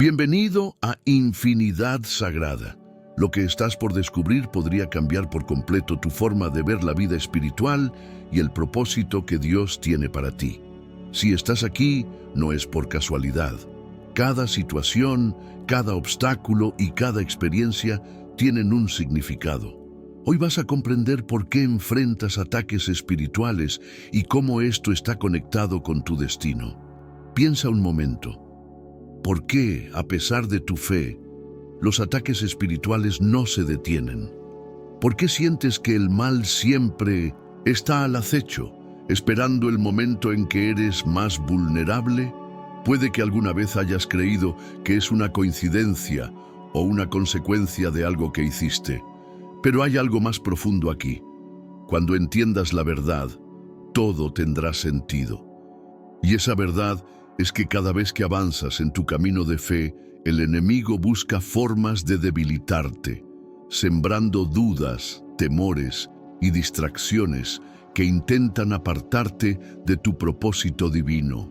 Bienvenido a Infinidad Sagrada. Lo que estás por descubrir podría cambiar por completo tu forma de ver la vida espiritual y el propósito que Dios tiene para ti. Si estás aquí, no es por casualidad. Cada situación, cada obstáculo y cada experiencia tienen un significado. Hoy vas a comprender por qué enfrentas ataques espirituales y cómo esto está conectado con tu destino. Piensa un momento. ¿Por qué, a pesar de tu fe, los ataques espirituales no se detienen? ¿Por qué sientes que el mal siempre está al acecho, esperando el momento en que eres más vulnerable? Puede que alguna vez hayas creído que es una coincidencia o una consecuencia de algo que hiciste. Pero hay algo más profundo aquí. Cuando entiendas la verdad, todo tendrá sentido. Y esa verdad es que cada vez que avanzas en tu camino de fe, el enemigo busca formas de debilitarte, sembrando dudas, temores y distracciones que intentan apartarte de tu propósito divino.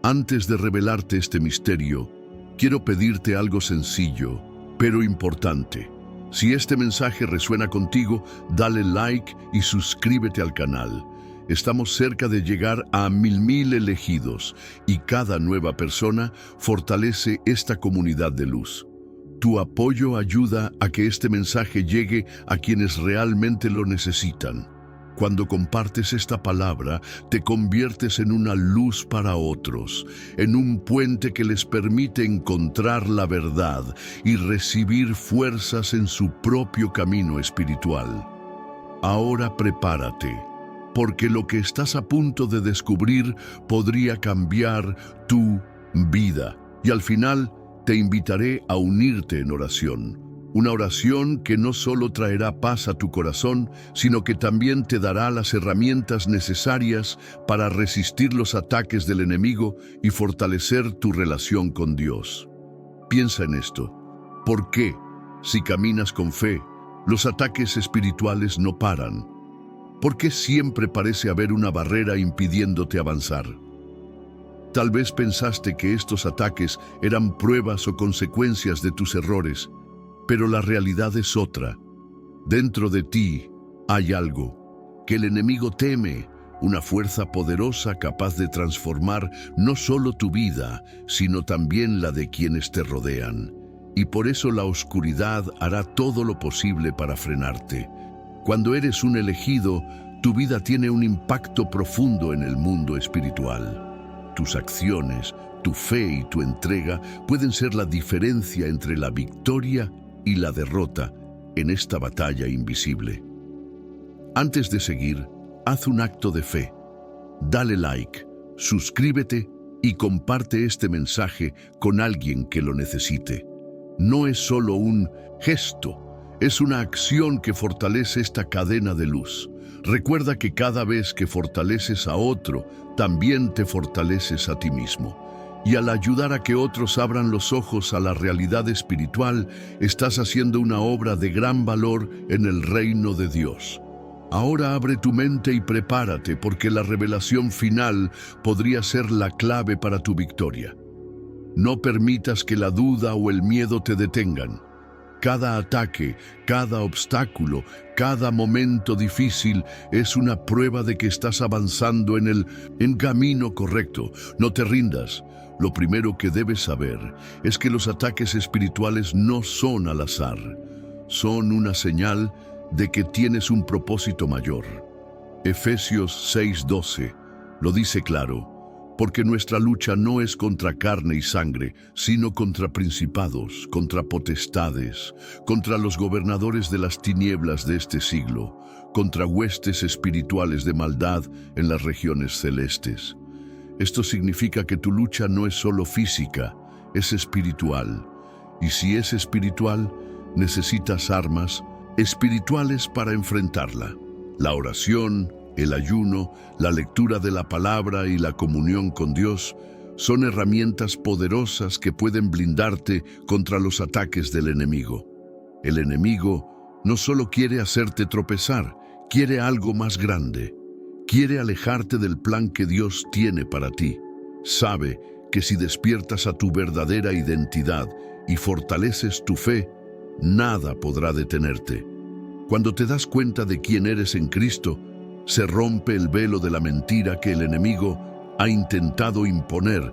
Antes de revelarte este misterio, quiero pedirte algo sencillo, pero importante. Si este mensaje resuena contigo, dale like y suscríbete al canal. Estamos cerca de llegar a 1000 elegidos y cada nueva persona fortalece esta comunidad de luz. Tu apoyo ayuda a que este mensaje llegue a quienes realmente lo necesitan. Cuando compartes esta palabra, te conviertes en una luz para otros, en un puente que les permite encontrar la verdad y recibir fuerzas en su propio camino espiritual. Ahora prepárate, porque lo que estás a punto de descubrir podría cambiar tu vida. Y al final te invitaré a unirte en oración. Una oración que no solo traerá paz a tu corazón, sino que también te dará las herramientas necesarias para resistir los ataques del enemigo y fortalecer tu relación con Dios. Piensa en esto. ¿Por qué, si caminas con fe, los ataques espirituales no paran? ¿Por qué siempre parece haber una barrera impidiéndote avanzar? Tal vez pensaste que estos ataques eran pruebas o consecuencias de tus errores, pero la realidad es otra. Dentro de ti hay algo que el enemigo teme, una fuerza poderosa capaz de transformar no solo tu vida, sino también la de quienes te rodean. Y por eso la oscuridad hará todo lo posible para frenarte. Cuando eres un elegido, tu vida tiene un impacto profundo en el mundo espiritual. Tus acciones, tu fe y tu entrega pueden ser la diferencia entre la victoria y la derrota en esta batalla invisible. Antes de seguir, haz un acto de fe. Dale like, suscríbete y comparte este mensaje con alguien que lo necesite. No es solo un gesto, es una acción que fortalece esta cadena de luz. Recuerda que cada vez que fortaleces a otro, también te fortaleces a ti mismo. Y al ayudar a que otros abran los ojos a la realidad espiritual, estás haciendo una obra de gran valor en el reino de Dios. Ahora abre tu mente y prepárate, porque la revelación final podría ser la clave para tu victoria. No permitas que la duda o el miedo te detengan. Cada ataque, cada obstáculo, cada momento difícil es una prueba de que estás avanzando en el camino correcto. No te rindas. Lo primero que debes saber es que los ataques espirituales no son al azar. Son una señal de que tienes un propósito mayor. Efesios 6:12 lo dice claro. Porque nuestra lucha no es contra carne y sangre, sino contra principados, contra potestades, contra los gobernadores de las tinieblas de este siglo, contra huestes espirituales de maldad en las regiones celestes. Esto significa que tu lucha no es solo física, es espiritual. Y si es espiritual, necesitas armas espirituales para enfrentarla. La oración, el ayuno, la lectura de la palabra y la comunión con Dios son herramientas poderosas que pueden blindarte contra los ataques del enemigo. El enemigo no solo quiere hacerte tropezar, quiere algo más grande. Quiere alejarte del plan que Dios tiene para ti. Sabe que si despiertas a tu verdadera identidad y fortaleces tu fe, nada podrá detenerte. Cuando te das cuenta de quién eres en Cristo, se rompe el velo de la mentira que el enemigo ha intentado imponer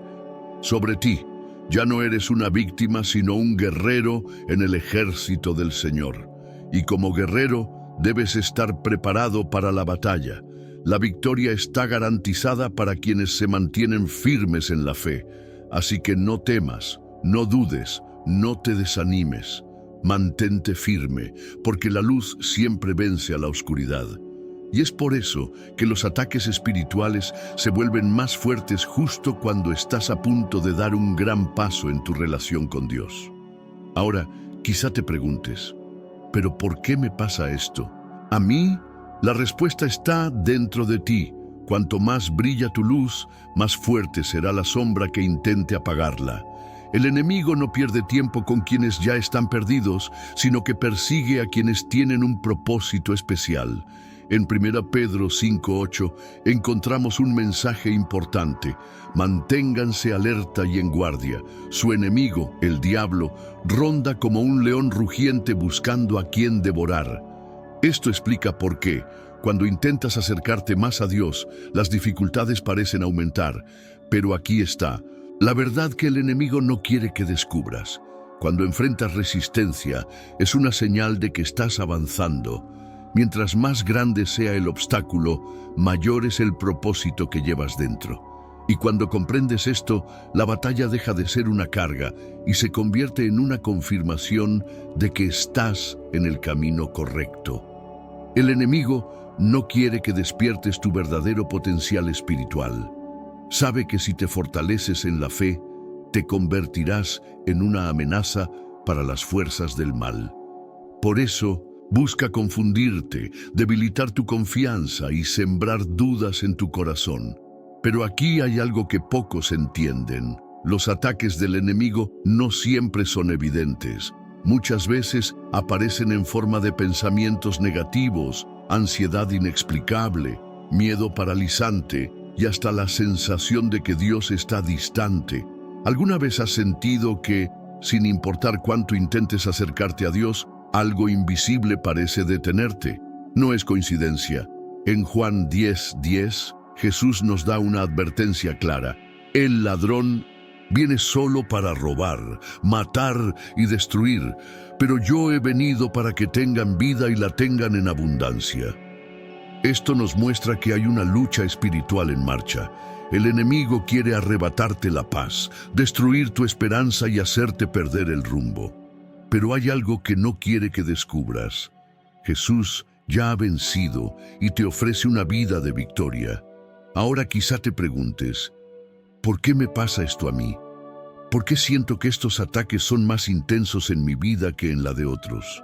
sobre ti. Ya no eres una víctima, sino un guerrero en el ejército del Señor. Y como guerrero, debes estar preparado para la batalla. La victoria está garantizada para quienes se mantienen firmes en la fe. Así que no temas, no dudes, no te desanimes. Mantente firme, porque la luz siempre vence a la oscuridad. Y es por eso que los ataques espirituales se vuelven más fuertes justo cuando estás a punto de dar un gran paso en tu relación con Dios. Ahora, quizá te preguntes, ¿pero por qué me pasa esto? A mí, la respuesta está dentro de ti. Cuanto más brilla tu luz, más fuerte será la sombra que intente apagarla. El enemigo no pierde tiempo con quienes ya están perdidos, sino que persigue a quienes tienen un propósito especial. En 1 Pedro 5:8 encontramos un mensaje importante. Manténganse alerta y en guardia. Su enemigo, el diablo, ronda como un león rugiente buscando a quien devorar. Esto explica por qué, cuando intentas acercarte más a Dios, las dificultades parecen aumentar. Pero aquí está, la verdad que el enemigo no quiere que descubras. Cuando enfrentas resistencia, es una señal de que estás avanzando. Mientras más grande sea el obstáculo, mayor es el propósito que llevas dentro. Y cuando comprendes esto, la batalla deja de ser una carga y se convierte en una confirmación de que estás en el camino correcto. El enemigo no quiere que despiertes tu verdadero potencial espiritual. Sabe que si te fortaleces en la fe, te convertirás en una amenaza para las fuerzas del mal. Por eso, busca confundirte, debilitar tu confianza y sembrar dudas en tu corazón. Pero aquí hay algo que pocos entienden. Los ataques del enemigo no siempre son evidentes. Muchas veces aparecen en forma de pensamientos negativos, ansiedad inexplicable, miedo paralizante y hasta la sensación de que Dios está distante. ¿Alguna vez has sentido que, sin importar cuánto intentes acercarte a Dios, algo invisible parece detenerte? No es coincidencia. En Juan 10:10, Jesús nos da una advertencia clara. El ladrón viene solo para robar, matar y destruir, pero yo he venido para que tengan vida y la tengan en abundancia. Esto nos muestra que hay una lucha espiritual en marcha. El enemigo quiere arrebatarte la paz, destruir tu esperanza y hacerte perder el rumbo. Pero hay algo que no quiere que descubras. Jesús ya ha vencido y te ofrece una vida de victoria. Ahora quizá te preguntes, ¿por qué me pasa esto a mí? ¿Por qué siento que estos ataques son más intensos en mi vida que en la de otros?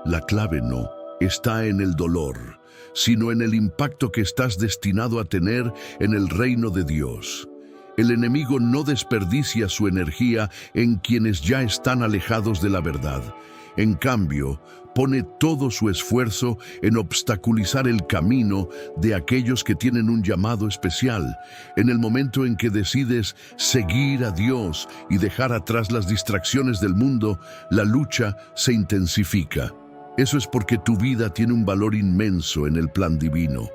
La clave no está en el dolor, sino en el impacto que estás destinado a tener en el reino de Dios. El enemigo no desperdicia su energía en quienes ya están alejados de la verdad. En cambio, pone todo su esfuerzo en obstaculizar el camino de aquellos que tienen un llamado especial. En el momento en que decides seguir a Dios y dejar atrás las distracciones del mundo, la lucha se intensifica. Eso es porque tu vida tiene un valor inmenso en el plan divino.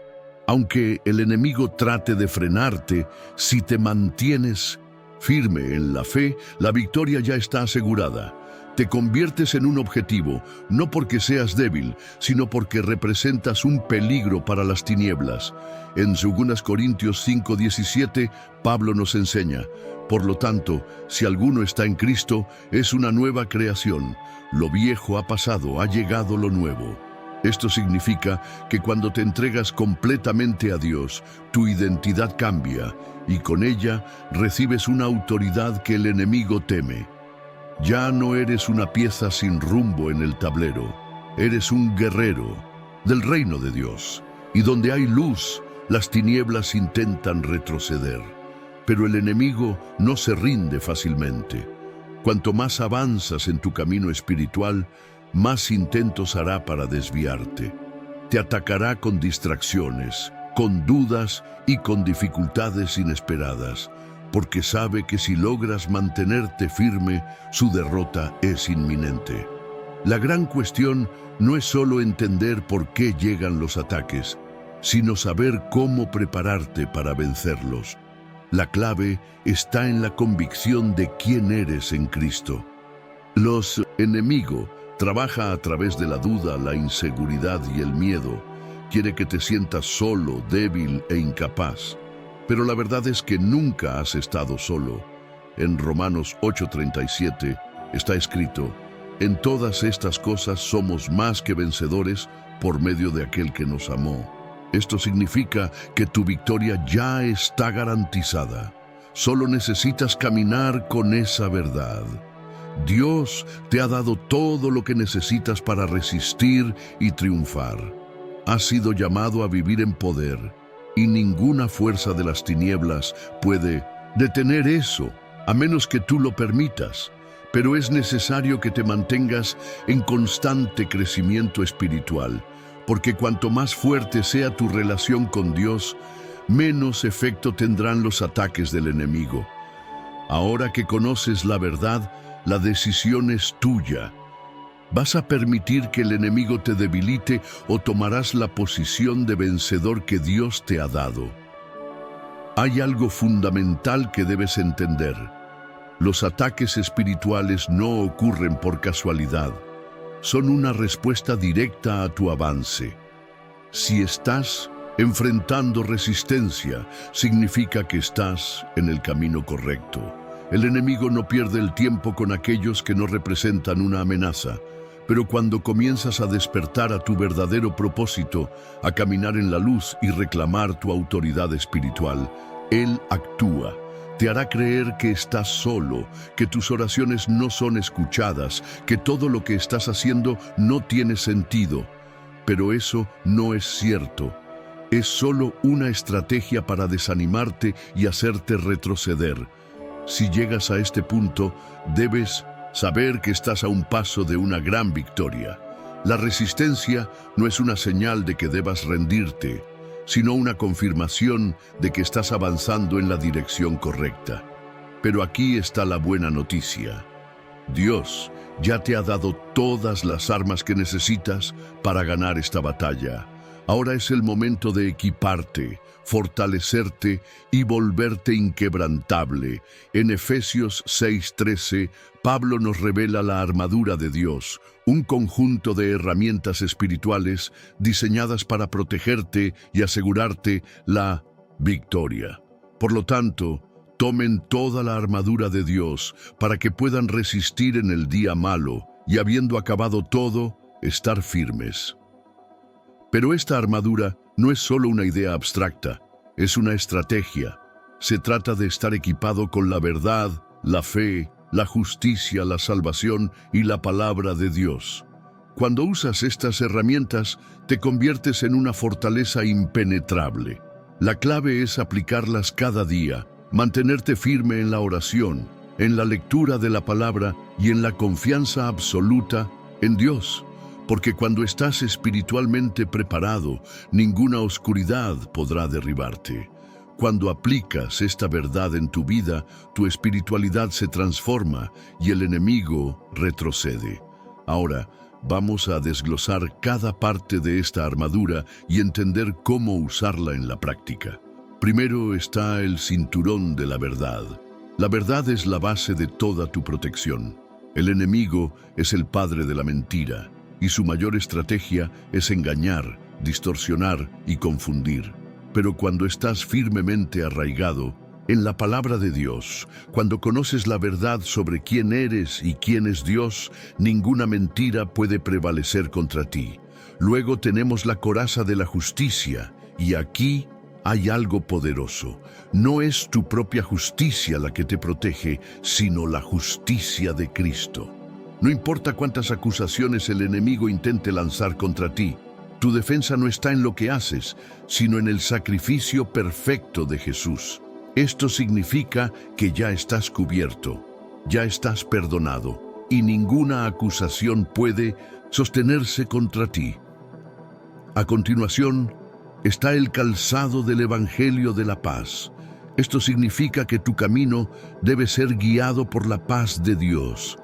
Aunque el enemigo trate de frenarte, si te mantienes firme en la fe, la victoria ya está asegurada. Te conviertes en un objetivo, no porque seas débil, sino porque representas un peligro para las tinieblas. En 2 Corintios 5:17, Pablo nos enseña: por lo tanto, si alguno está en Cristo, es una nueva creación. Lo viejo ha pasado, ha llegado lo nuevo. Esto significa que cuando te entregas completamente a Dios, tu identidad cambia y con ella recibes una autoridad que el enemigo teme. Ya no eres una pieza sin rumbo en el tablero, eres un guerrero del reino de Dios. Y donde hay luz, las tinieblas intentan retroceder. Pero el enemigo no se rinde fácilmente. Cuanto más avanzas en tu camino espiritual, más intentos hará para desviarte. Te atacará con distracciones, con dudas y con dificultades inesperadas. porque sabe que si logras mantenerte firme, su derrota es inminente. La gran cuestión no es solo entender por qué llegan los ataques, sino saber cómo prepararte para vencerlos. La clave está en la convicción de quién eres en Cristo. Los enemigos trabaja a través de la duda, la inseguridad y el miedo. Quiere que te sientas solo, débil e incapaz. Pero la verdad es que nunca has estado solo. En Romanos 8:37 está escrito: en todas estas cosas somos más que vencedores por medio de aquel que nos amó. Esto significa que tu victoria ya está garantizada. Solo necesitas caminar con esa verdad. Dios te ha dado todo lo que necesitas para resistir y triunfar. Has sido llamado a vivir en poder, y ninguna fuerza de las tinieblas puede detener eso, a menos que tú lo permitas. Pero es necesario que te mantengas en constante crecimiento espiritual, porque cuanto más fuerte sea tu relación con Dios, menos efecto tendrán los ataques del enemigo. Ahora que conoces la verdad, la decisión es tuya. ¿Vas a permitir que el enemigo te debilite o tomarás la posición de vencedor que Dios te ha dado? Hay algo fundamental que debes entender. Los ataques espirituales no ocurren por casualidad. Son una respuesta directa a tu avance. Si estás enfrentando resistencia, significa que estás en el camino correcto. El enemigo no pierde el tiempo con aquellos que no representan una amenaza, pero cuando comienzas a despertar a tu verdadero propósito, a caminar en la luz y reclamar tu autoridad espiritual, Él actúa. Te hará creer que estás solo, que tus oraciones no son escuchadas, que todo lo que estás haciendo no tiene sentido. Pero eso no es cierto. Es solo una estrategia para desanimarte y hacerte retroceder. Si llegas a este punto, debes saber que estás a un paso de una gran victoria. La resistencia no es una señal de que debas rendirte, sino una confirmación de que estás avanzando en la dirección correcta. Pero aquí está la buena noticia. Dios ya te ha dado todas las armas que necesitas para ganar esta batalla. Ahora es el momento de equiparte, fortalecerte y volverte inquebrantable. En Efesios 6:13, Pablo nos revela la armadura de Dios, un conjunto de herramientas espirituales diseñadas para protegerte y asegurarte la victoria. Por lo tanto, tomen toda la armadura de Dios para que puedan resistir en el día malo y, habiendo acabado todo, estar firmes. Pero esta armadura no es solo una idea abstracta, es una estrategia. Se trata de estar equipado con la verdad, la fe, la justicia, la salvación y la palabra de Dios. Cuando usas estas herramientas, te conviertes en una fortaleza impenetrable. La clave es aplicarlas cada día, mantenerte firme en la oración, en la lectura de la palabra y en la confianza absoluta en Dios. Porque cuando estás espiritualmente preparado, ninguna oscuridad podrá derribarte. Cuando aplicas esta verdad en tu vida, tu espiritualidad se transforma y el enemigo retrocede. Ahora, vamos a desglosar cada parte de esta armadura y entender cómo usarla en la práctica. Primero está el cinturón de la verdad. La verdad es la base de toda tu protección. El enemigo es el padre de la mentira, y su mayor estrategia es engañar, distorsionar y confundir. Pero cuando estás firmemente arraigado en la palabra de Dios, cuando conoces la verdad sobre quién eres y quién es Dios, ninguna mentira puede prevalecer contra ti. Luego tenemos la coraza de la justicia, y aquí hay algo poderoso. No es tu propia justicia la que te protege, sino la justicia de Cristo. No importa cuántas acusaciones el enemigo intente lanzar contra ti, tu defensa no está en lo que haces, sino en el sacrificio perfecto de Jesús. Esto significa que ya estás cubierto, ya estás perdonado, y ninguna acusación puede sostenerse contra ti. A continuación, está el calzado del Evangelio de la Paz, Esto significa que tu camino debe ser guiado por la paz de Dios.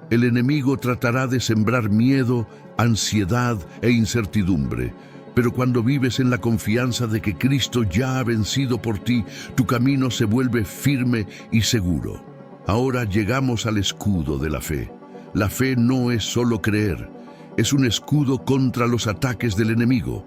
El enemigo tratará de sembrar miedo, ansiedad e incertidumbre, pero cuando vives en la confianza de que Cristo ya ha vencido por ti, tu camino se vuelve firme y seguro. Ahora llegamos al escudo de la fe. La fe no es solo creer, es un escudo contra los ataques del enemigo.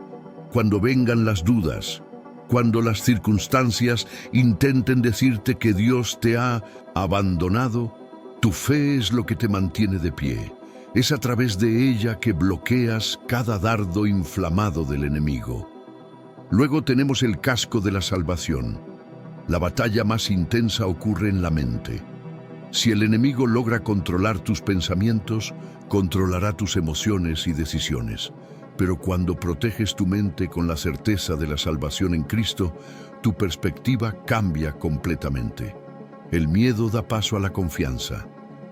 Cuando vengan las dudas, cuando las circunstancias intenten decirte que Dios te ha abandonado, tu fe es lo que te mantiene de pie. Es a través de ella que bloqueas cada dardo inflamado del enemigo. Luego tenemos el casco de la salvación. La batalla más intensa ocurre en la mente. Si el enemigo logra controlar tus pensamientos, controlará tus emociones y decisiones. Pero cuando proteges tu mente con la certeza de la salvación en Cristo, tu perspectiva cambia completamente. El miedo da paso a la confianza.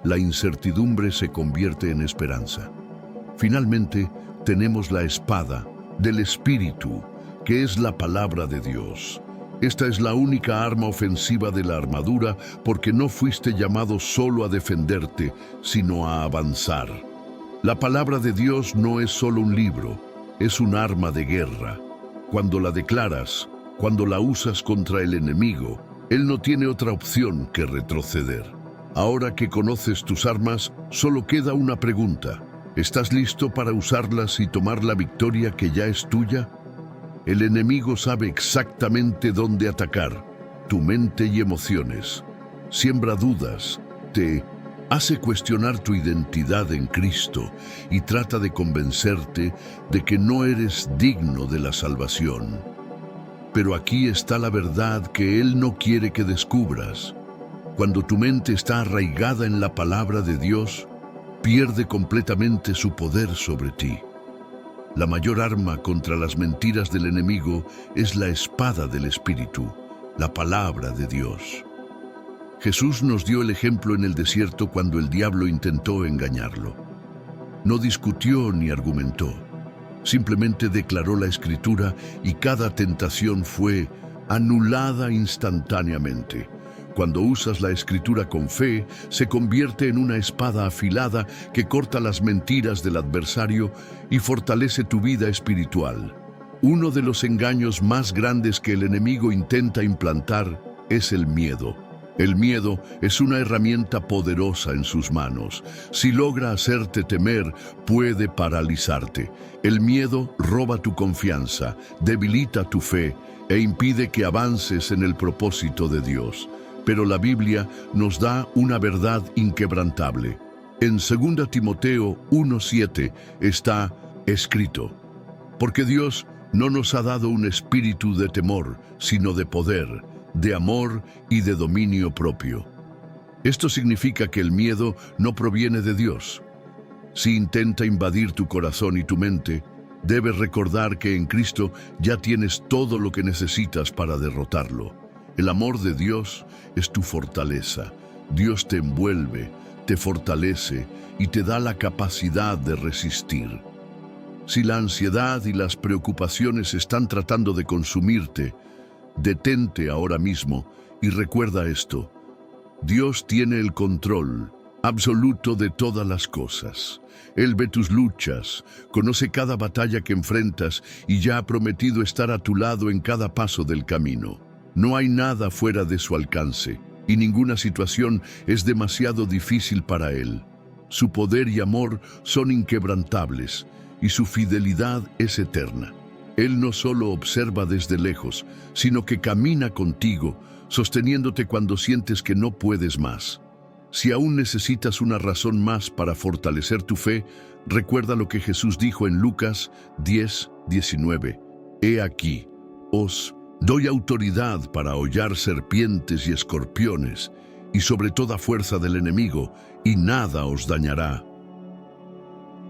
La incertidumbre se convierte en esperanza. Finalmente, tenemos la espada del Espíritu, que es la palabra de Dios. Esta es la única arma ofensiva de la armadura, porque no fuiste llamado solo a defenderte, sino a avanzar. La palabra de Dios no es solo un libro, es un arma de guerra. Cuando la declaras, cuando la usas contra el enemigo, él no tiene otra opción que retroceder. Ahora que conoces tus armas, solo queda una pregunta. ¿Estás listo para usarlas y tomar la victoria que ya es tuya? El enemigo sabe exactamente dónde atacar, tu mente y emociones. Siembra dudas, te hace cuestionar tu identidad en Cristo y trata de convencerte de que no eres digno de la salvación. Pero aquí está la verdad que Él no quiere que descubras. Cuando tu mente está arraigada en la palabra de Dios, pierde completamente su poder sobre ti. La mayor arma contra las mentiras del enemigo es la espada del Espíritu, la palabra de Dios. Jesús nos dio el ejemplo en el desierto cuando el diablo intentó engañarlo. No discutió ni argumentó, simplemente declaró la Escritura y cada tentación fue anulada instantáneamente. Cuando usas la Escritura con fe, se convierte en una espada afilada que corta las mentiras del adversario y fortalece tu vida espiritual. Uno de los engaños más grandes que el enemigo intenta implantar es el miedo. El miedo es una herramienta poderosa en sus manos. Si logra hacerte temer, puede paralizarte. El miedo roba tu confianza, debilita tu fe e impide que avances en el propósito de Dios. Pero la Biblia nos da una verdad inquebrantable. En 2 Timoteo 1:7 está escrito: porque Dios no nos ha dado un espíritu de temor, sino de poder, de amor y de dominio propio. Esto significa que el miedo no proviene de Dios. Si intenta invadir tu corazón y tu mente, debes recordar que en Cristo ya tienes todo lo que necesitas para derrotarlo. El amor de Dios es tu fortaleza. Dios te envuelve, te fortalece y te da la capacidad de resistir. Si la ansiedad y las preocupaciones están tratando de consumirte, detente ahora mismo y recuerda esto: Dios tiene el control absoluto de todas las cosas. Él ve tus luchas, conoce cada batalla que enfrentas y ya ha prometido estar a tu lado en cada paso del camino. No hay nada fuera de su alcance y ninguna situación es demasiado difícil para Él. Su poder y amor son inquebrantables y su fidelidad es eterna. Él no solo observa desde lejos, sino que camina contigo, sosteniéndote cuando sientes que no puedes más. Si aún necesitas una razón más para fortalecer tu fe, recuerda lo que Jesús dijo en Lucas 10:19. He aquí, os doy autoridad para hollar serpientes y escorpiones, y sobre toda fuerza del enemigo, y nada os dañará.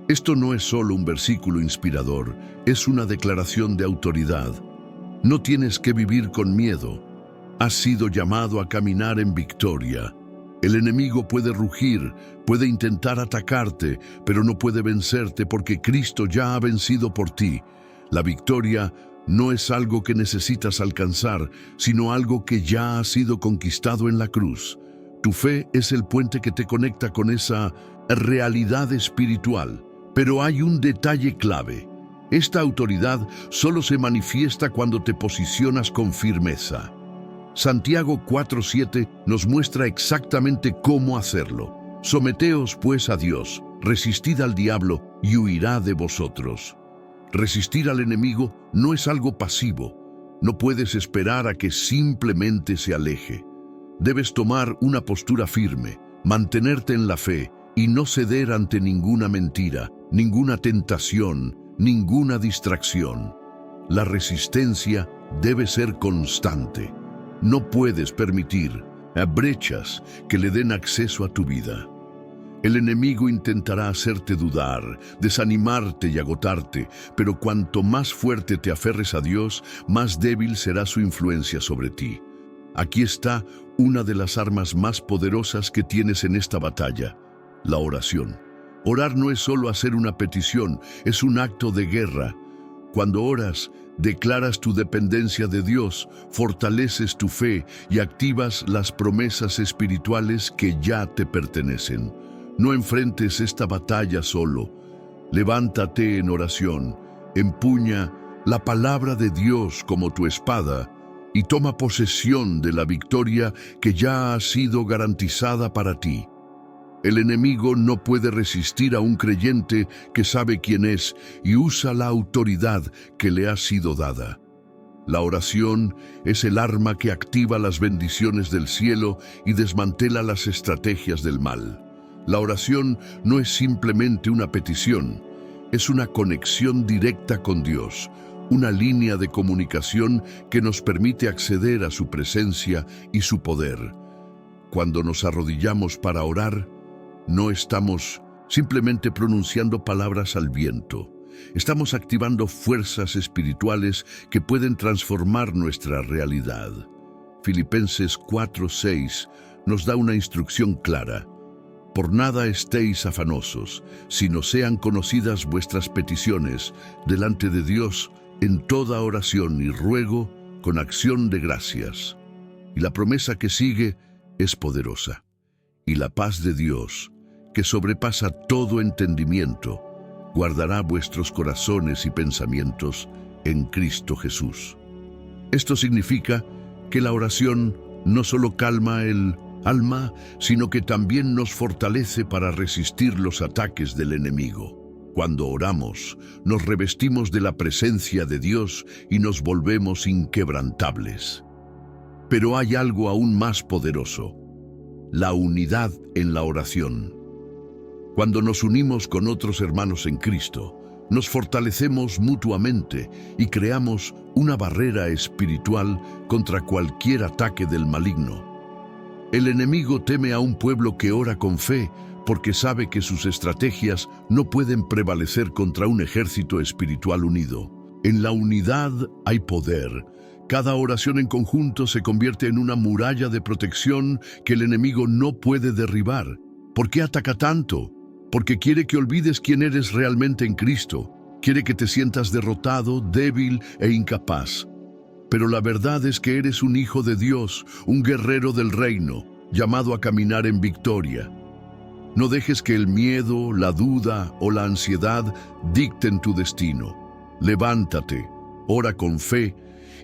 Esto no es solo un versículo inspirador, es una declaración de autoridad. No tienes que vivir con miedo. Has sido llamado a caminar en victoria. El enemigo puede rugir, puede intentar atacarte, pero no puede vencerte porque Cristo ya ha vencido por ti. La victoria no es algo que necesitas alcanzar, sino algo que ya ha sido conquistado en la cruz. Tu fe es el puente que te conecta con esa realidad espiritual. Pero hay un detalle clave. Esta autoridad solo se manifiesta cuando te posicionas con firmeza. Santiago 4:7 nos muestra exactamente cómo hacerlo. Someteos pues a Dios, resistid al diablo y huirá de vosotros. Resistir al enemigo no es algo pasivo. No puedes esperar a que simplemente se aleje. Debes tomar una postura firme, mantenerte en la fe y no ceder ante ninguna mentira, ninguna tentación, ninguna distracción. La resistencia debe ser constante. No puedes permitir brechas que le den acceso a tu vida. El enemigo intentará hacerte dudar, desanimarte y agotarte, pero cuanto más fuerte te aferres a Dios, más débil será su influencia sobre ti. Aquí está una de las armas más poderosas que tienes en esta batalla: la oración. Orar no es solo hacer una petición, es un acto de guerra. Cuando oras, declaras tu dependencia de Dios, fortaleces tu fe y activas las promesas espirituales que ya te pertenecen. No enfrentes esta batalla solo. Levántate en oración, empuña la palabra de Dios como tu espada y toma posesión de la victoria que ya ha sido garantizada para ti. El enemigo no puede resistir a un creyente que sabe quién es y usa la autoridad que le ha sido dada. La oración es el arma que activa las bendiciones del cielo y desmantela las estrategias del mal. La oración no es simplemente una petición, es una conexión directa con Dios, una línea de comunicación que nos permite acceder a su presencia y su poder. Cuando nos arrodillamos para orar, no estamos simplemente pronunciando palabras al viento. Estamos activando fuerzas espirituales que pueden transformar nuestra realidad. Filipenses 4:6 nos da una instrucción clara. Por nada estéis afanosos, sino sean conocidas vuestras peticiones delante de Dios en toda oración y ruego con acción de gracias. Y la promesa que sigue es poderosa. Y la paz de Dios, que sobrepasa todo entendimiento, guardará vuestros corazones y pensamientos en Cristo Jesús. Esto significa que la oración no solo calma el alma, sino que también nos fortalece para resistir los ataques del enemigo. Cuando oramos, nos revestimos de la presencia de Dios y nos volvemos inquebrantables. Pero hay algo aún más poderoso: la unidad en la oración. Cuando nos unimos con otros hermanos en Cristo, nos fortalecemos mutuamente y creamos una barrera espiritual contra cualquier ataque del maligno. El enemigo teme a un pueblo que ora con fe porque sabe que sus estrategias no pueden prevalecer contra un ejército espiritual unido. En la unidad hay poder. Cada oración en conjunto se convierte en una muralla de protección que el enemigo no puede derribar. ¿Por qué ataca tanto? Porque quiere que olvides quién eres realmente en Cristo. Quiere que te sientas derrotado, débil e incapaz. Pero la verdad es que eres un hijo de Dios, un guerrero del reino, llamado a caminar en victoria. No dejes que el miedo, la duda o la ansiedad dicten tu destino. Levántate, ora con fe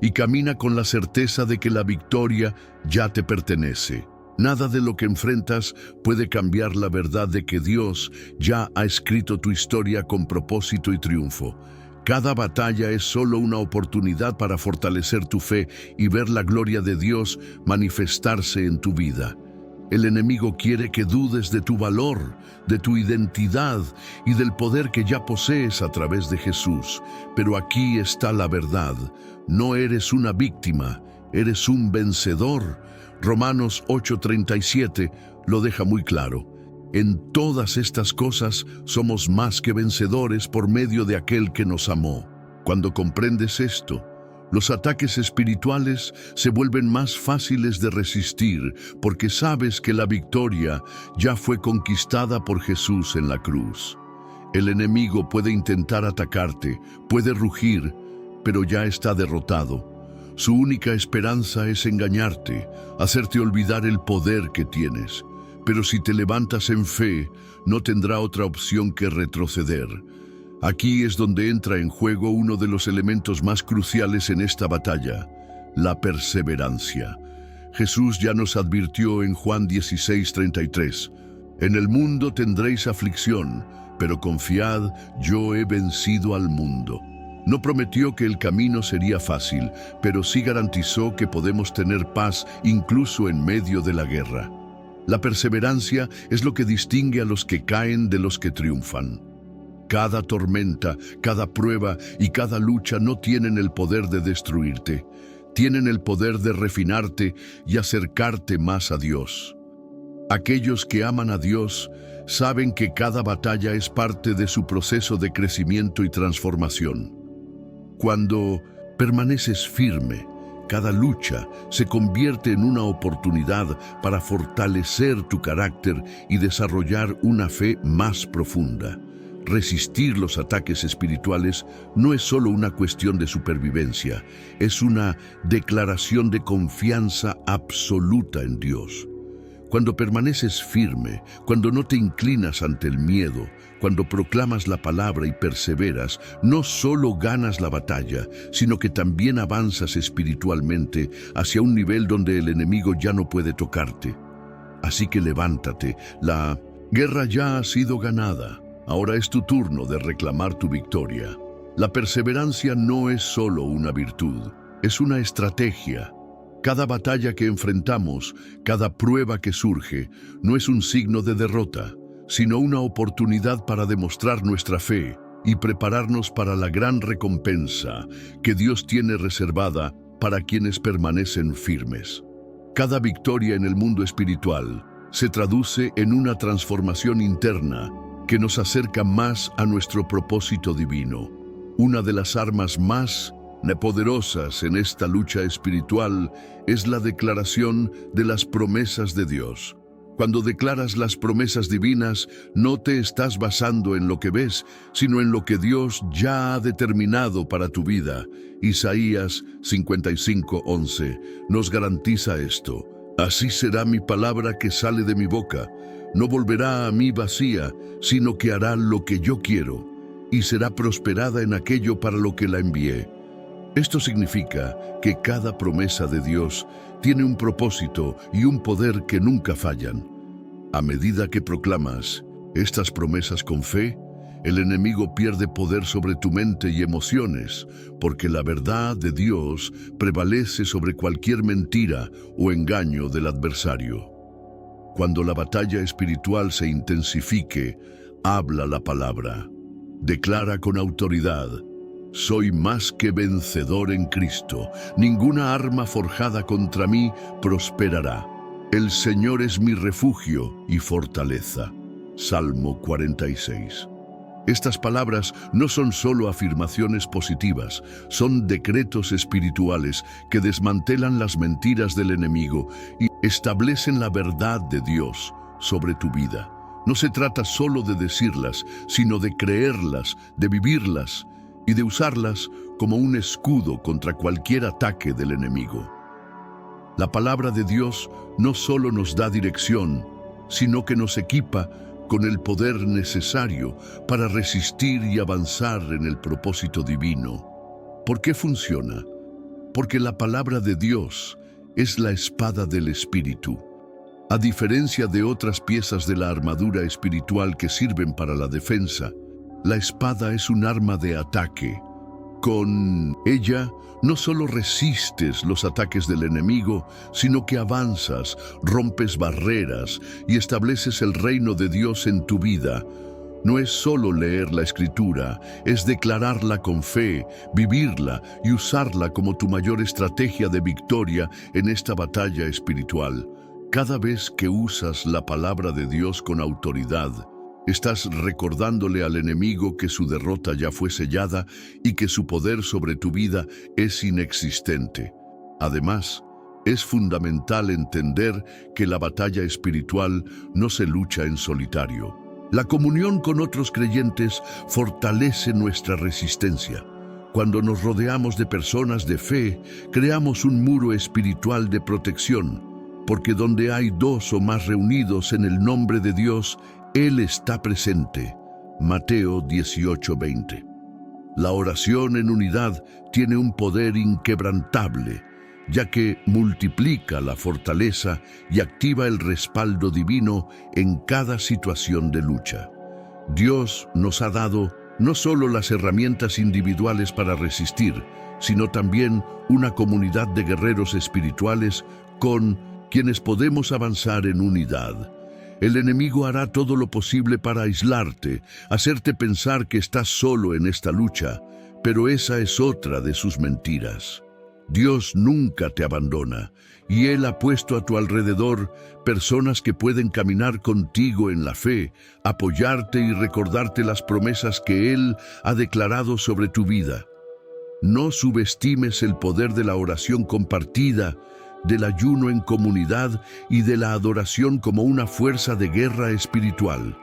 y camina con la certeza de que la victoria ya te pertenece. Nada de lo que enfrentas puede cambiar la verdad de que Dios ya ha escrito tu historia con propósito y triunfo. Cada batalla es solo una oportunidad para fortalecer tu fe y ver la gloria de Dios manifestarse en tu vida. El enemigo quiere que dudes de tu valor, de tu identidad y del poder que ya posees a través de Jesús. Pero aquí está la verdad: no eres una víctima, eres un vencedor. Romanos 8:37 lo deja muy claro. En todas estas cosas somos más que vencedores por medio de aquel que nos amó. Cuando comprendes esto, los ataques espirituales se vuelven más fáciles de resistir porque sabes que la victoria ya fue conquistada por Jesús en la cruz. El enemigo puede intentar atacarte, puede rugir, pero ya está derrotado. Su única esperanza es engañarte, hacerte olvidar el poder que tienes. Pero si te levantas en fe, no tendrá otra opción que retroceder. Aquí es donde entra en juego uno de los elementos más cruciales en esta batalla, la perseverancia. Jesús ya nos advirtió en Juan 16:33, «En el mundo tendréis aflicción, pero confiad, yo he vencido al mundo». No prometió que el camino sería fácil, pero sí garantizó que podemos tener paz incluso en medio de la guerra. La perseverancia es lo que distingue a los que caen de los que triunfan. Cada tormenta, cada prueba y cada lucha no tienen el poder de destruirte. Tienen el poder de refinarte y acercarte más a Dios. Aquellos que aman a Dios saben que cada batalla es parte de su proceso de crecimiento y transformación. Cuando permaneces firme, cada lucha se convierte en una oportunidad para fortalecer tu carácter y desarrollar una fe más profunda. Resistir los ataques espirituales no es solo una cuestión de supervivencia, es una declaración de confianza absoluta en Dios. Cuando permaneces firme, cuando no te inclinas ante el miedo, cuando proclamas la palabra y perseveras, no solo ganas la batalla, sino que también avanzas espiritualmente hacia un nivel donde el enemigo ya no puede tocarte. Así que levántate, la guerra ya ha sido ganada. Ahora es tu turno de reclamar tu victoria. La perseverancia no es solo una virtud, es una estrategia. Cada batalla que enfrentamos, cada prueba que surge, no es un signo de derrota, sino una oportunidad para demostrar nuestra fe y prepararnos para la gran recompensa que Dios tiene reservada para quienes permanecen firmes. Cada victoria en el mundo espiritual se traduce en una transformación interna que nos acerca más a nuestro propósito divino. Una de las armas más poderosas en esta lucha espiritual es la declaración de las promesas de Dios. Cuando declaras las promesas divinas, no te estás basando en lo que ves, sino en lo que Dios ya ha determinado para tu vida. Isaías 55:11 nos garantiza esto. Así será mi palabra que sale de mi boca. No volverá a mí vacía, sino que hará lo que yo quiero, y será prosperada en aquello para lo que la envié. Esto significa que cada promesa de Dios tiene un propósito y un poder que nunca fallan. A medida que proclamas estas promesas con fe, el enemigo pierde poder sobre tu mente y emociones, porque la verdad de Dios prevalece sobre cualquier mentira o engaño del adversario. Cuando la batalla espiritual se intensifique, habla la palabra. Declara con autoridad: soy más que vencedor en Cristo. Ninguna arma forjada contra mí prosperará. El Señor es mi refugio y fortaleza. Salmo 46. Estas palabras no son solo afirmaciones positivas, son decretos espirituales que desmantelan las mentiras del enemigo y establecen la verdad de Dios sobre tu vida. No se trata solo de decirlas, sino de creerlas, de vivirlas y de usarlas como un escudo contra cualquier ataque del enemigo. La palabra de Dios no solo nos da dirección, sino que nos equipa con el poder necesario para resistir y avanzar en el propósito divino. ¿Por qué funciona? Porque la palabra de Dios es la espada del Espíritu. A diferencia de otras piezas de la armadura espiritual que sirven para la defensa, la espada es un arma de ataque. Con ella no solo resistes los ataques del enemigo, sino que avanzas, rompes barreras y estableces el reino de Dios en tu vida. No es solo leer la Escritura, es declararla con fe, vivirla y usarla como tu mayor estrategia de victoria en esta batalla espiritual. Cada vez que usas la palabra de Dios con autoridad, estás recordándole al enemigo que su derrota ya fue sellada y que su poder sobre tu vida es inexistente. Además, es fundamental entender que la batalla espiritual no se lucha en solitario. La comunión con otros creyentes fortalece nuestra resistencia. Cuando nos rodeamos de personas de fe, creamos un muro espiritual de protección, porque donde hay dos o más reunidos en el nombre de Dios, Él está presente. Mateo 18:20. La oración en unidad tiene un poder inquebrantable, ya que multiplica la fortaleza y activa el respaldo divino en cada situación de lucha. Dios nos ha dado no solo las herramientas individuales para resistir, sino también una comunidad de guerreros espirituales con quienes podemos avanzar en unidad. El enemigo hará todo lo posible para aislarte, hacerte pensar que estás solo en esta lucha, pero esa es otra de sus mentiras. Dios nunca te abandona, y Él ha puesto a tu alrededor personas que pueden caminar contigo en la fe, apoyarte y recordarte las promesas que Él ha declarado sobre tu vida. No subestimes el poder de la oración compartida, del ayuno en comunidad y de la adoración como una fuerza de guerra espiritual.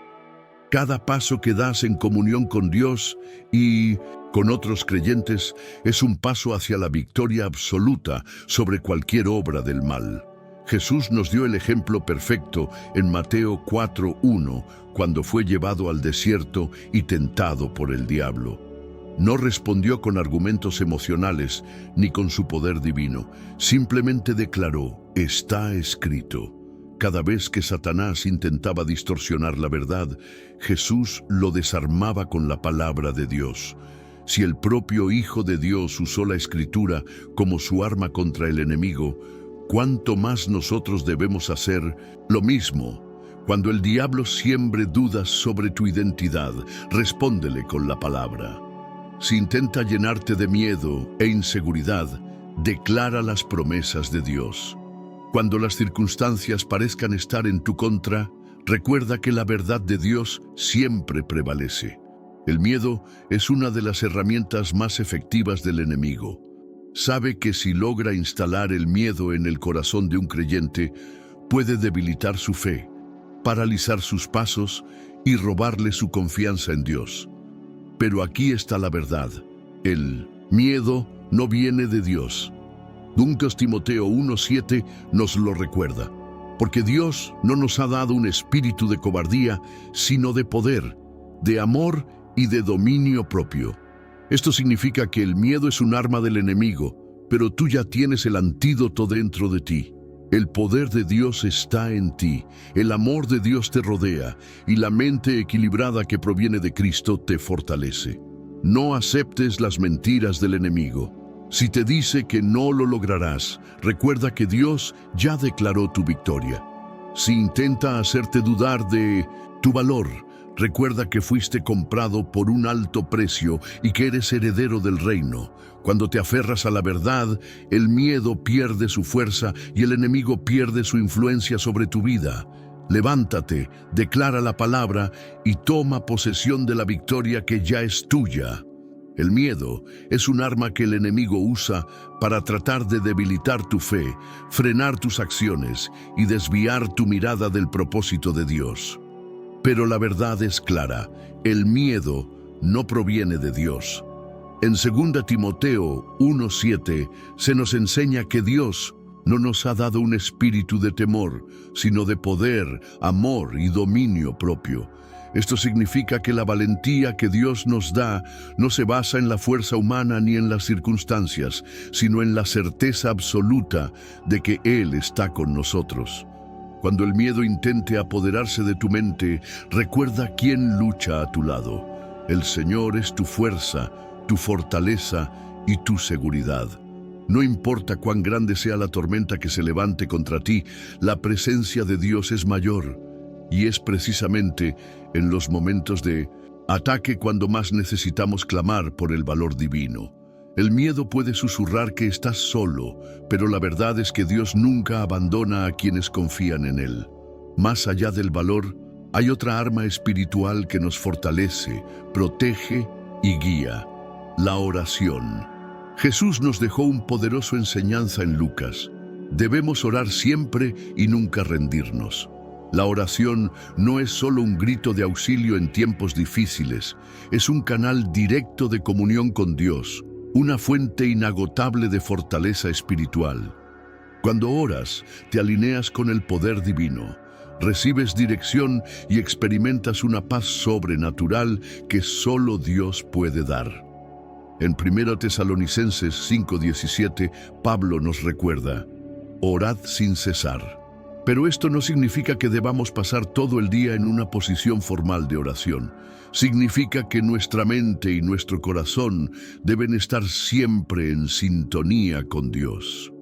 Cada paso que das en comunión con Dios y con otros creyentes es un paso hacia la victoria absoluta sobre cualquier obra del mal. Jesús nos dio el ejemplo perfecto en Mateo 4:1, cuando fue llevado al desierto y tentado por el diablo. No respondió con argumentos emocionales ni con su poder divino. Simplemente declaró: está escrito. Cada vez que Satanás intentaba distorsionar la verdad, Jesús lo desarmaba con la palabra de Dios. Si el propio Hijo de Dios usó la Escritura como su arma contra el enemigo, ¿cuánto más nosotros debemos hacer lo mismo? Cuando el diablo siembre dudas sobre tu identidad, respóndele con la palabra. Si intenta llenarte de miedo e inseguridad, declara las promesas de Dios. Cuando las circunstancias parezcan estar en tu contra, recuerda que la verdad de Dios siempre prevalece. El miedo es una de las herramientas más efectivas del enemigo. Sabe que si logra instalar el miedo en el corazón de un creyente, puede debilitar su fe, paralizar sus pasos y robarle su confianza en Dios. Pero aquí está la verdad: el miedo no viene de Dios. 2 Timoteo 1:7 nos lo recuerda, porque Dios no nos ha dado un espíritu de cobardía, sino de poder, de amor y de dominio propio. Esto significa que el miedo es un arma del enemigo, pero tú ya tienes el antídoto dentro de ti. El poder de Dios está en ti, el amor de Dios te rodea y la mente equilibrada que proviene de Cristo te fortalece. No aceptes las mentiras del enemigo. Si te dice que no lo lograrás, recuerda que Dios ya declaró tu victoria. Si intenta hacerte dudar de tu valor, recuerda que fuiste comprado por un alto precio y que eres heredero del reino. Cuando te aferras a la verdad, el miedo pierde su fuerza y el enemigo pierde su influencia sobre tu vida. Levántate, declara la palabra y toma posesión de la victoria que ya es tuya. El miedo es un arma que el enemigo usa para tratar de debilitar tu fe, frenar tus acciones y desviar tu mirada del propósito de Dios. Pero la verdad es clara: el miedo no proviene de Dios. En 2 Timoteo 1:7 se nos enseña que Dios no nos ha dado un espíritu de temor, sino de poder, amor y dominio propio. Esto significa que la valentía que Dios nos da no se basa en la fuerza humana ni en las circunstancias, sino en la certeza absoluta de que Él está con nosotros. Cuando el miedo intente apoderarse de tu mente, recuerda quién lucha a tu lado. El Señor es tu fuerza, tu fortaleza y tu seguridad. No importa cuán grande sea la tormenta que se levante contra ti, la presencia de Dios es mayor. Y es precisamente en los momentos de ataque cuando más necesitamos clamar por el valor divino. El miedo puede susurrar que estás solo, pero la verdad es que Dios nunca abandona a quienes confían en Él. Más allá del valor, hay otra arma espiritual que nos fortalece, protege y guía: la oración. Jesús nos dejó un poderoso enseñanza en Lucas. Debemos orar siempre y nunca rendirnos. La oración no es solo un grito de auxilio en tiempos difíciles, es un canal directo de comunión con Dios. una fuente inagotable de fortaleza espiritual. Cuando oras, te alineas con el poder divino, recibes dirección y experimentas una paz sobrenatural que solo Dios puede dar. En 1 Tesalonicenses 5:17, Pablo nos recuerda: orad sin cesar. Pero esto no significa que debamos pasar todo el día en una posición formal de oración. Significa que nuestra mente y nuestro corazón deben estar siempre en sintonía con Dios.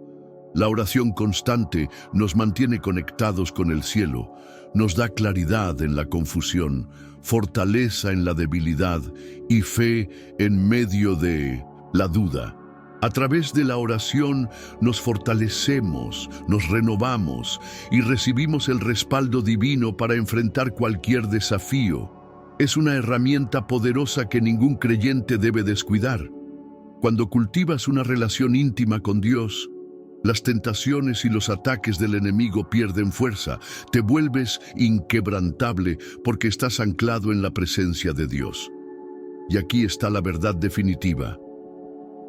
La oración constante nos mantiene conectados con el cielo, nos da claridad en la confusión, fortaleza en la debilidad y fe en medio de la duda. A través de la oración nos fortalecemos, nos renovamos y recibimos el respaldo divino para enfrentar cualquier desafío. Es una herramienta poderosa que ningún creyente debe descuidar. Cuando cultivas una relación íntima con Dios, las tentaciones y los ataques del enemigo pierden fuerza. Te vuelves inquebrantable porque estás anclado en la presencia de Dios. Y aquí está la verdad definitiva.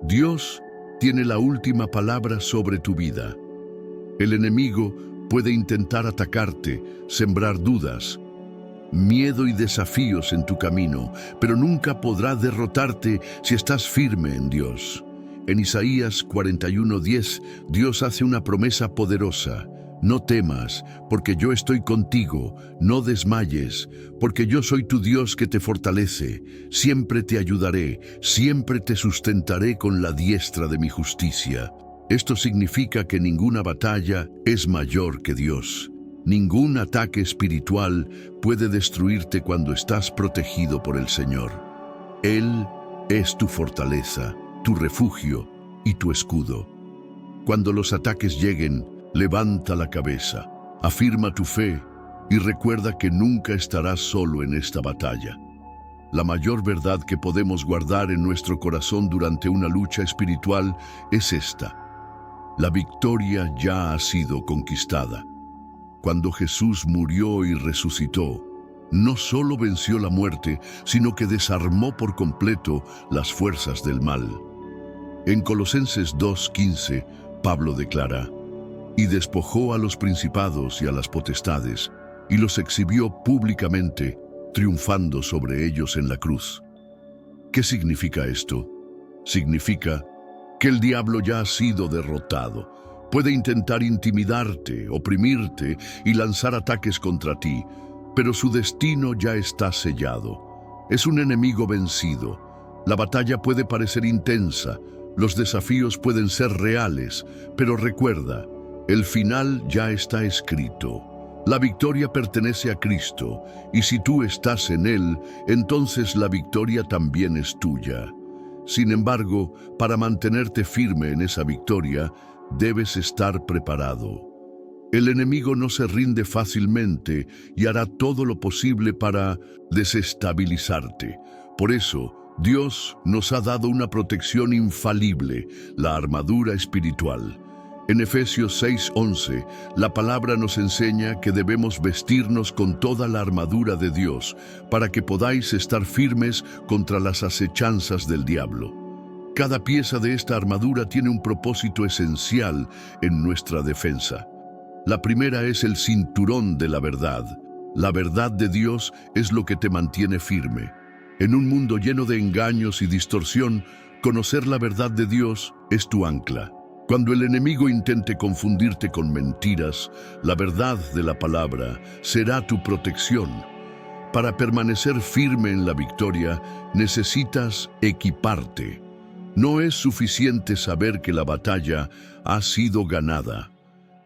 Dios tiene la última palabra sobre tu vida. El enemigo puede intentar atacarte, sembrar dudas, miedo y desafíos en tu camino, pero nunca podrá derrotarte si estás firme en Dios. En Isaías 41:10, Dios hace una promesa poderosa: no temas, porque yo estoy contigo, no desmayes, porque yo soy tu Dios que te fortalece, siempre te ayudaré, siempre te sustentaré con la diestra de mi justicia. Esto significa que ninguna batalla es mayor que Dios. Ningún ataque espiritual puede destruirte cuando estás protegido por el Señor. Él es tu fortaleza, tu refugio y tu escudo. Cuando los ataques lleguen, levanta la cabeza, afirma tu fe y recuerda que nunca estarás solo en esta batalla. La mayor verdad que podemos guardar en nuestro corazón durante una lucha espiritual es esta: la victoria ya ha sido conquistada. Cuando Jesús murió y resucitó, no solo venció la muerte, sino que desarmó por completo las fuerzas del mal. En Colosenses 2:15, Pablo declara: y despojó a los principados y a las potestades, y los exhibió públicamente, triunfando sobre ellos en la cruz. ¿Qué significa esto? Significa que el diablo ya ha sido derrotado. Puede intentar intimidarte, oprimirte y lanzar ataques contra ti, pero su destino ya está sellado. Es un enemigo vencido. La batalla puede parecer intensa, los desafíos pueden ser reales, pero recuerda, el final ya está escrito. La victoria pertenece a Cristo, y si tú estás en Él, entonces la victoria también es tuya. Sin embargo, para mantenerte firme en esa victoria, debes estar preparado. El enemigo no se rinde fácilmente y hará todo lo posible para desestabilizarte. Por eso, Dios nos ha dado una protección infalible, la armadura espiritual. En Efesios 6:11, la palabra nos enseña que debemos vestirnos con toda la armadura de Dios para que podáis estar firmes contra las acechanzas del diablo. Cada pieza de esta armadura tiene un propósito esencial en nuestra defensa. La primera es el cinturón de la verdad. La verdad de Dios es lo que te mantiene firme. En un mundo lleno de engaños y distorsión, conocer la verdad de Dios es tu ancla. Cuando el enemigo intente confundirte con mentiras, la verdad de la palabra será tu protección. Para permanecer firme en la victoria, necesitas equiparte. No es suficiente saber que la batalla ha sido ganada.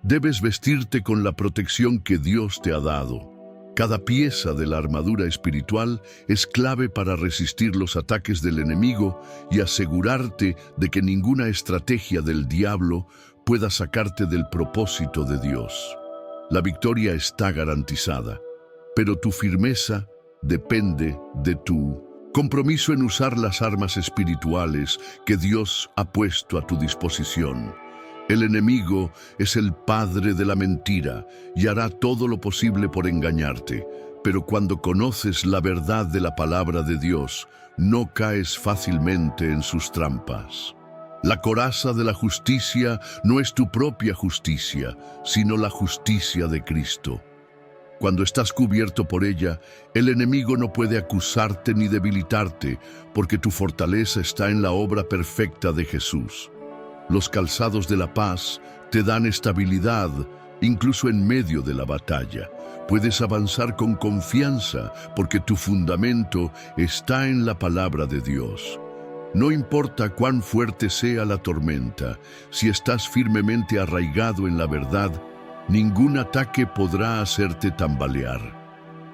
Debes vestirte con la protección que Dios te ha dado. Cada pieza de la armadura espiritual es clave para resistir los ataques del enemigo y asegurarte de que ninguna estrategia del diablo pueda sacarte del propósito de Dios. La victoria está garantizada, pero tu firmeza depende de tu compromiso en usar las armas espirituales que Dios ha puesto a tu disposición. El enemigo es el padre de la mentira y hará todo lo posible por engañarte, pero cuando conoces la verdad de la palabra de Dios, no caes fácilmente en sus trampas. La coraza de la justicia no es tu propia justicia, sino la justicia de Cristo. Cuando estás cubierto por ella, el enemigo no puede acusarte ni debilitarte, porque tu fortaleza está en la obra perfecta de Jesús. Los calzados de la paz te dan estabilidad, incluso en medio de la batalla. Puedes avanzar con confianza, porque tu fundamento está en la palabra de Dios. No importa cuán fuerte sea la tormenta, si estás firmemente arraigado en la verdad, ningún ataque podrá hacerte tambalear.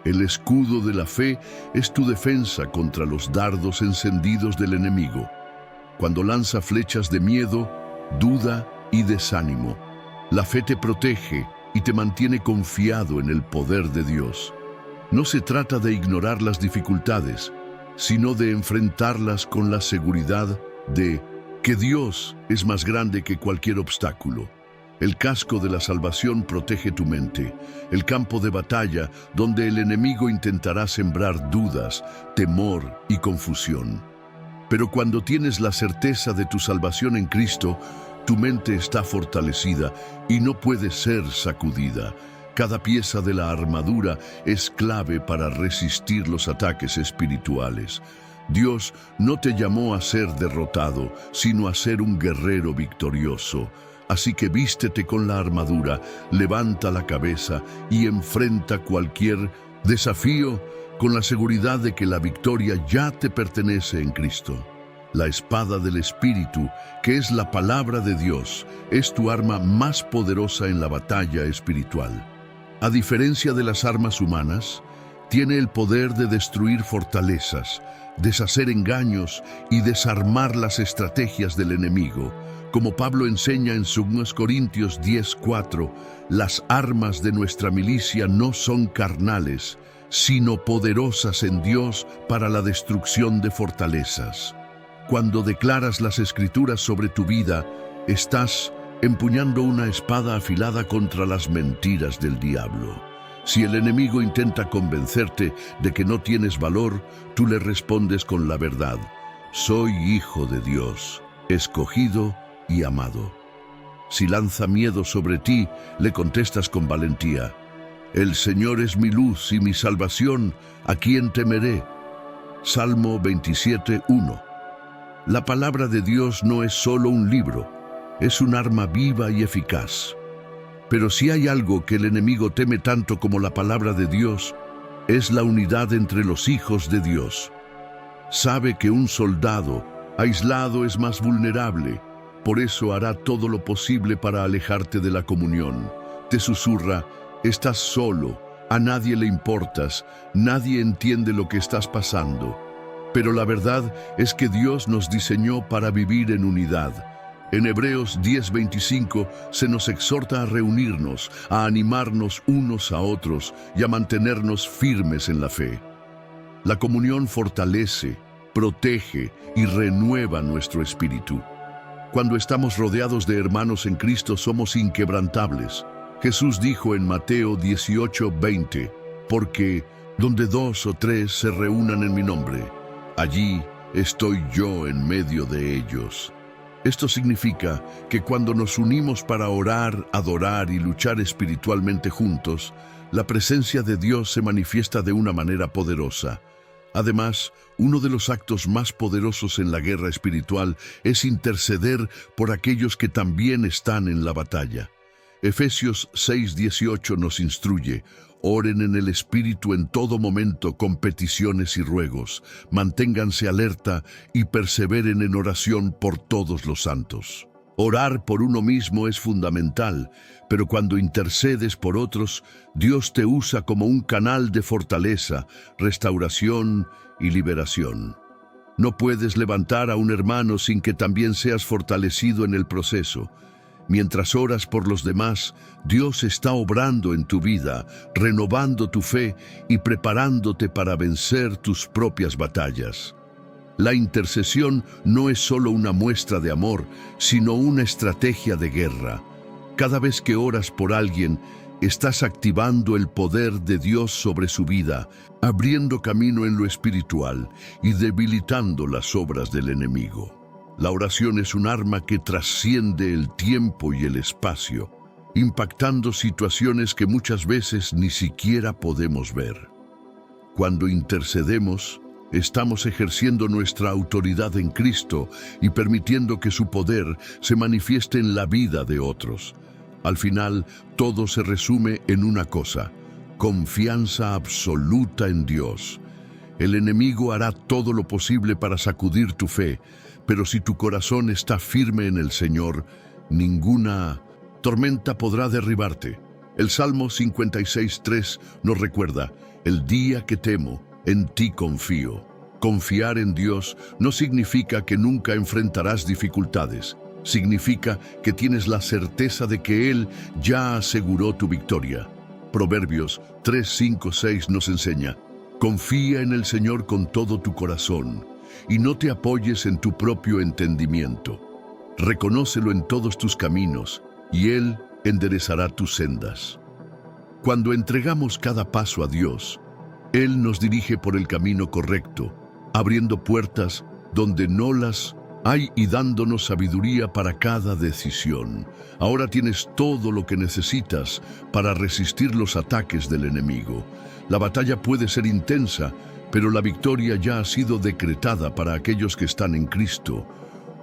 El escudo de la fe es tu defensa contra los dardos encendidos del enemigo, cuando lanza flechas de miedo, duda y desánimo. La fe te protege y te mantiene confiado en el poder de Dios. No se trata de ignorar las dificultades, sino de enfrentarlas con la seguridad de que Dios es más grande que cualquier obstáculo. El casco de la salvación protege tu mente, el campo de batalla donde el enemigo intentará sembrar dudas, temor y confusión. Pero cuando tienes la certeza de tu salvación en Cristo, tu mente está fortalecida y no puede ser sacudida. Cada pieza de la armadura es clave para resistir los ataques espirituales. Dios no te llamó a ser derrotado, sino a ser un guerrero victorioso. Así que vístete con la armadura, levanta la cabeza y enfrenta cualquier desafío con la seguridad de que la victoria ya te pertenece en Cristo. La espada del Espíritu, que es la palabra de Dios, es tu arma más poderosa en la batalla espiritual. A diferencia de las armas humanas, tiene el poder de destruir fortalezas, deshacer engaños y desarmar las estrategias del enemigo. Como Pablo enseña en 2 Corintios 10:4, las armas de nuestra milicia no son carnales, sino poderosas en Dios para la destrucción de fortalezas. Cuando declaras las Escrituras sobre tu vida, estás empuñando una espada afilada contra las mentiras del diablo. Si el enemigo intenta convencerte de que no tienes valor, tú le respondes con la verdad: soy hijo de Dios, escogido y amado. Si lanza miedo sobre ti, le contestas con valentía: el Señor es mi luz y mi salvación, ¿a quién temeré? Salmo 27:1. La palabra de Dios no es solo un libro, es un arma viva y eficaz. Pero si hay algo que el enemigo teme tanto como la palabra de Dios, es la unidad entre los hijos de Dios. Sabe que un soldado aislado es más vulnerable, por eso hará todo lo posible para alejarte de la comunión. Te susurra: estás solo, a nadie le importas, nadie entiende lo que estás pasando. Pero la verdad es que Dios nos diseñó para vivir en unidad. En Hebreos 10:25 se nos exhorta a reunirnos, a animarnos unos a otros y a mantenernos firmes en la fe. La comunión fortalece, protege y renueva nuestro espíritu. Cuando estamos rodeados de hermanos en Cristo, somos inquebrantables. Jesús dijo en Mateo 18:20, porque donde 2 o 3 se reúnan en mi nombre, allí estoy yo en medio de ellos. Esto significa que cuando nos unimos para orar, adorar y luchar espiritualmente juntos, la presencia de Dios se manifiesta de una manera poderosa. Además, uno de los actos más poderosos en la guerra espiritual es interceder por aquellos que también están en la batalla. Efesios 6:18 nos instruye: oren en el Espíritu en todo momento con peticiones y ruegos, manténganse alerta y perseveren en oración por todos los santos. Orar por uno mismo es fundamental, pero cuando intercedes por otros, Dios te usa como un canal de fortaleza, restauración y liberación. No puedes levantar a un hermano sin que también seas fortalecido en el proceso. Mientras oras por los demás, Dios está obrando en tu vida, renovando tu fe y preparándote para vencer tus propias batallas. La intercesión no es solo una muestra de amor, sino una estrategia de guerra. Cada vez que oras por alguien, estás activando el poder de Dios sobre su vida, abriendo camino en lo espiritual y debilitando las obras del enemigo. La oración es un arma que trasciende el tiempo y el espacio, impactando situaciones que muchas veces ni siquiera podemos ver. Cuando intercedemos, estamos ejerciendo nuestra autoridad en Cristo y permitiendo que su poder se manifieste en la vida de otros. Al final, todo se resume en una cosa: confianza absoluta en Dios. El enemigo hará todo lo posible para sacudir tu fe, pero si tu corazón está firme en el Señor, ninguna tormenta podrá derribarte. El Salmo 56:3 nos recuerda: el día que temo, en ti confío. Confiar en Dios no significa que nunca enfrentarás dificultades. Significa que tienes la certeza de que Él ya aseguró tu victoria. Proverbios 3:5-6 nos enseña: confía en el Señor con todo tu corazón y no te apoyes en tu propio entendimiento. Reconócelo en todos tus caminos y Él enderezará tus sendas. Cuando entregamos cada paso a Dios, Él nos dirige por el camino correcto, abriendo puertas donde no las hay y dándonos sabiduría para cada decisión. Ahora tienes todo lo que necesitas para resistir los ataques del enemigo. La batalla puede ser intensa, pero la victoria ya ha sido decretada para aquellos que están en Cristo.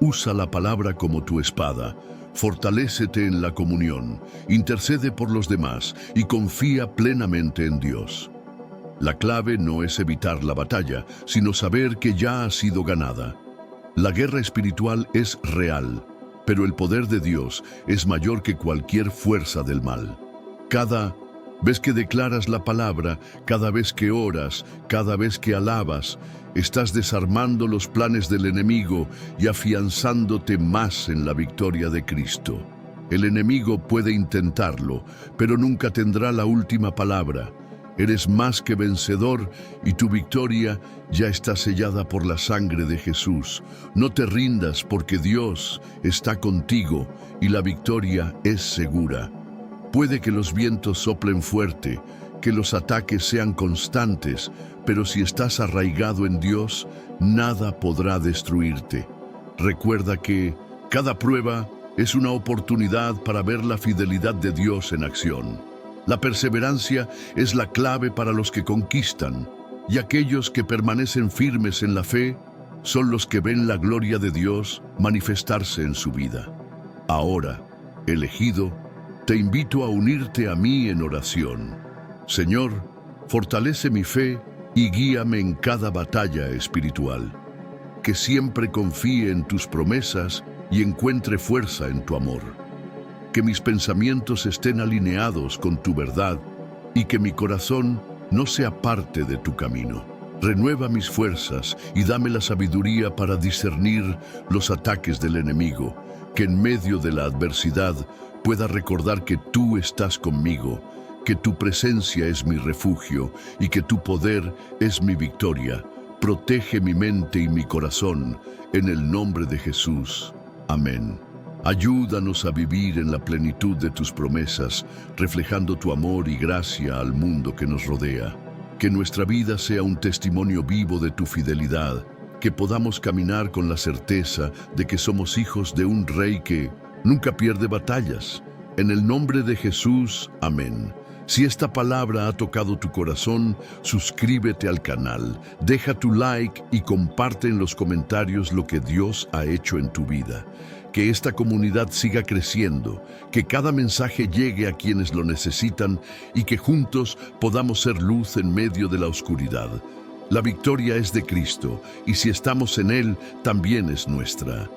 Usa la palabra como tu espada. Fortalécete en la comunión, intercede por los demás y confía plenamente en Dios. La clave no es evitar la batalla, sino saber que ya ha sido ganada. La guerra espiritual es real, pero el poder de Dios es mayor que cualquier fuerza del mal. Cada vez que declaras la palabra, cada vez que oras, cada vez que alabas, estás desarmando los planes del enemigo y afianzándote más en la victoria de Cristo. El enemigo puede intentarlo, pero nunca tendrá la última palabra. Eres más que vencedor y tu victoria ya está sellada por la sangre de Jesús. No te rindas porque Dios está contigo y la victoria es segura. Puede que los vientos soplen fuerte, que los ataques sean constantes, pero si estás arraigado en Dios, nada podrá destruirte. Recuerda que cada prueba es una oportunidad para ver la fidelidad de Dios en acción. La perseverancia es la clave para los que conquistan, y aquellos que permanecen firmes en la fe son los que ven la gloria de Dios manifestarse en su vida. Ahora, elegido, te invito a unirte a mí en oración. Señor, fortalece mi fe y guíame en cada batalla espiritual. Que siempre confíe en tus promesas y encuentre fuerza en tu amor. Que mis pensamientos estén alineados con tu verdad y que mi corazón no se aparte de tu camino. Renueva mis fuerzas y dame la sabiduría para discernir los ataques del enemigo, que en medio de la adversidad pueda recordar que tú estás conmigo, que tu presencia es mi refugio y que tu poder es mi victoria. Protege mi mente y mi corazón, en el nombre de Jesús. Amén. Ayúdanos a vivir en la plenitud de tus promesas, reflejando tu amor y gracia al mundo que nos rodea. Que nuestra vida sea un testimonio vivo de tu fidelidad, que podamos caminar con la certeza de que somos hijos de un Rey que nunca pierde batallas. En el nombre de Jesús, amén. Si esta palabra ha tocado tu corazón, suscríbete al canal, deja tu like y comparte en los comentarios lo que Dios ha hecho en tu vida. Que esta comunidad siga creciendo, que cada mensaje llegue a quienes lo necesitan y que juntos podamos ser luz en medio de la oscuridad. La victoria es de Cristo y si estamos en Él, también es nuestra.